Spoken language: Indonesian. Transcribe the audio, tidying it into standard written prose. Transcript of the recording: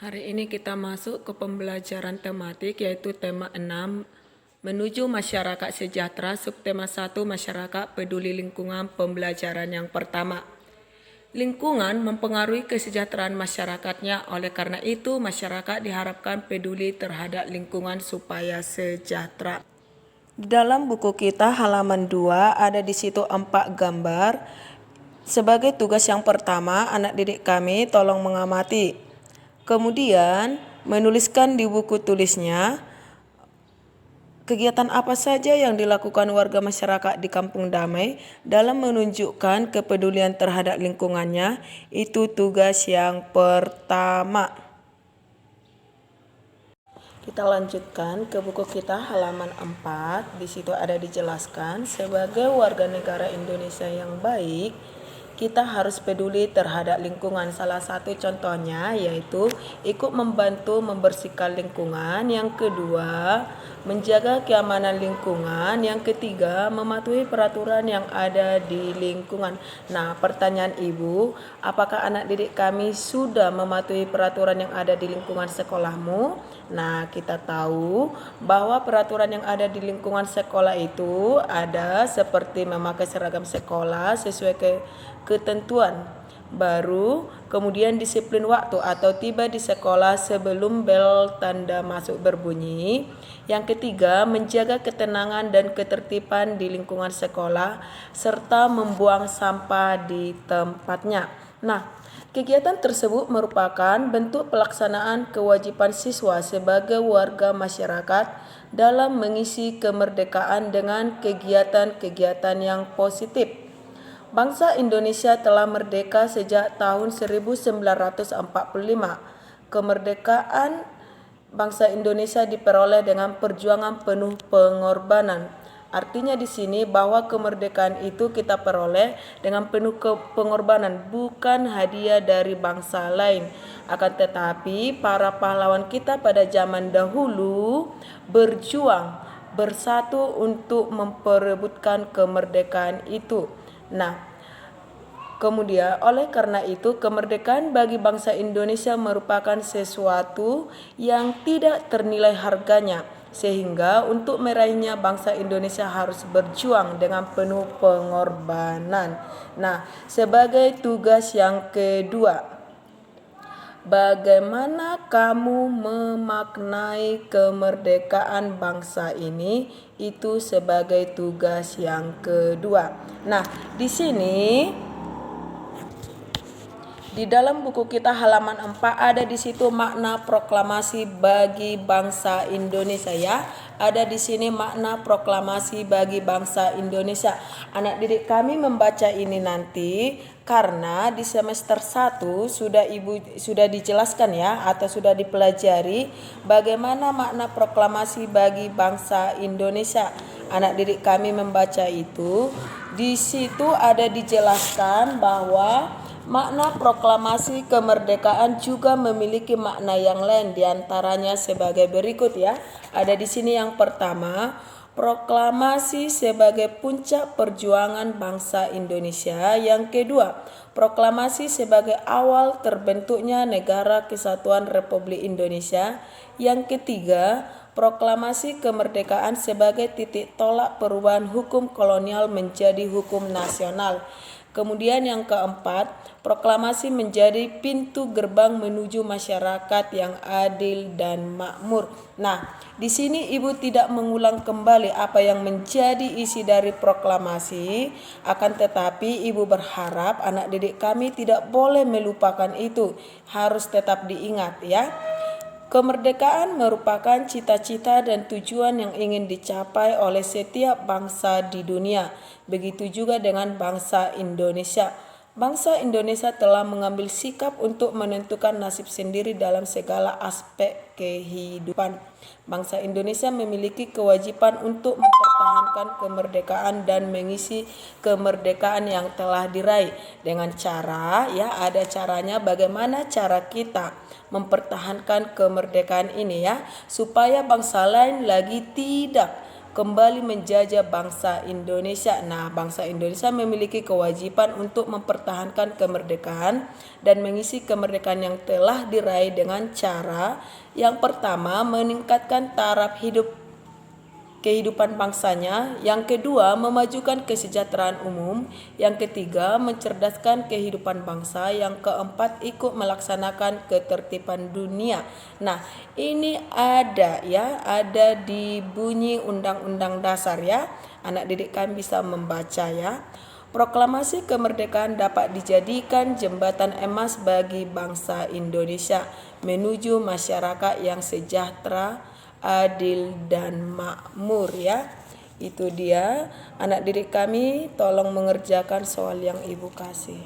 Hari ini kita masuk ke pembelajaran tematik yaitu tema 6 menuju masyarakat sejahtera, subtema 1 masyarakat peduli lingkungan, pembelajaran yang pertama. Lingkungan mempengaruhi kesejahteraan masyarakatnya, oleh karena itu masyarakat diharapkan peduli terhadap lingkungan supaya sejahtera. Dalam buku kita halaman 2 ada di situ 4 gambar. Sebagai tugas yang pertama, anak didik kami tolong mengamati. Kemudian menuliskan di buku tulisnya kegiatan apa saja yang dilakukan warga masyarakat di Kampung Damai dalam menunjukkan kepedulian terhadap lingkungannya. Itu tugas yang pertama. Kita lanjutkan ke buku kita halaman 4. Di situ ada dijelaskan sebagai warga negara Indonesia yang baik, kita harus peduli terhadap lingkungan. Salah satu contohnya yaitu ikut membantu membersihkan lingkungan. Yang kedua, menjaga keamanan lingkungan. Yang ketiga, mematuhi peraturan yang ada di lingkungan. Nah, pertanyaan Ibu, apakah anak didik kami sudah mematuhi peraturan yang ada di lingkungan sekolahmu? Nah, kita tahu bahwa peraturan yang ada di lingkungan sekolah itu ada seperti memakai seragam sekolah sesuai ketentuan baru, kemudian disiplin waktu atau tiba di sekolah sebelum bel tanda masuk berbunyi. Yang ketiga, menjaga ketenangan dan ketertiban di lingkungan sekolah serta membuang sampah di tempatnya. Nah, kegiatan tersebut merupakan bentuk pelaksanaan kewajiban siswa sebagai warga masyarakat dalam mengisi kemerdekaan dengan kegiatan-kegiatan yang positif. Bangsa Indonesia telah merdeka sejak tahun 1945. Kemerdekaan bangsa Indonesia diperoleh dengan perjuangan penuh pengorbanan. Artinya di sini bahwa kemerdekaan itu kita peroleh dengan penuh pengorbanan, bukan hadiah dari bangsa lain. Akan tetapi para pahlawan kita pada zaman dahulu berjuang bersatu untuk memperebutkan kemerdekaan itu. Nah, kemudian oleh karena itu kemerdekaan bagi bangsa Indonesia merupakan sesuatu yang tidak ternilai harganya, sehingga untuk meraihnya bangsa Indonesia harus berjuang dengan penuh pengorbanan. Nah, sebagai tugas yang kedua, bagaimana kamu memaknai kemerdekaan bangsa ini? Itu sebagai tugas yang kedua. Nah, di sini di dalam buku kita halaman 4 ada di situ makna proklamasi bagi bangsa Indonesia ya. Ada di sini makna proklamasi bagi bangsa Indonesia. Anak didik kami membaca ini nanti karena di semester 1 sudah dijelaskan ya atau sudah dipelajari bagaimana makna proklamasi bagi bangsa Indonesia. Anak didik kami membaca itu, di situ ada dijelaskan bahwa makna proklamasi kemerdekaan juga memiliki makna yang lain, diantaranya sebagai berikut ya. Ada di sini yang pertama, proklamasi sebagai puncak perjuangan bangsa Indonesia. Yang kedua, proklamasi sebagai awal terbentuknya Negara Kesatuan Republik Indonesia. Yang ketiga, proklamasi kemerdekaan sebagai titik tolak perubahan hukum kolonial menjadi hukum nasional. Kemudian yang keempat, proklamasi menjadi pintu gerbang menuju masyarakat yang adil dan makmur. Nah, di sini Ibu tidak mengulang kembali apa yang menjadi isi dari proklamasi, akan tetapi Ibu berharap anak didik kami tidak boleh melupakan itu, harus tetap diingat ya. Kemerdekaan merupakan cita-cita dan tujuan yang ingin dicapai oleh setiap bangsa di dunia. Begitu juga dengan bangsa Indonesia. Bangsa Indonesia telah mengambil sikap untuk menentukan nasib sendiri dalam segala aspek kehidupan. Bangsa Indonesia memiliki kewajiban untuk mempertahankan kemerdekaan dan mengisi kemerdekaan yang telah diraih dengan cara ya, ada caranya. Bagaimana cara kita mempertahankan kemerdekaan ini ya, supaya bangsa lain lagi tidak kembali menjajah bangsa Indonesia. Nah, bangsa Indonesia memiliki kewajiban untuk mempertahankan kemerdekaan dan mengisi kemerdekaan yang telah diraih dengan cara yang pertama, meningkatkan taraf kehidupan bangsanya, yang kedua memajukan kesejahteraan umum, yang ketiga mencerdaskan kehidupan bangsa, yang keempat ikut melaksanakan ketertiban dunia. Nah, ini ada di bunyi Undang-Undang Dasar ya. Anak didik kami bisa membaca ya. Proklamasi kemerdekaan dapat dijadikan jembatan emas bagi bangsa Indonesia menuju masyarakat yang sejahtera, adil dan makmur ya. Itu dia anak didik kami, tolong mengerjakan soal yang Ibu kasih.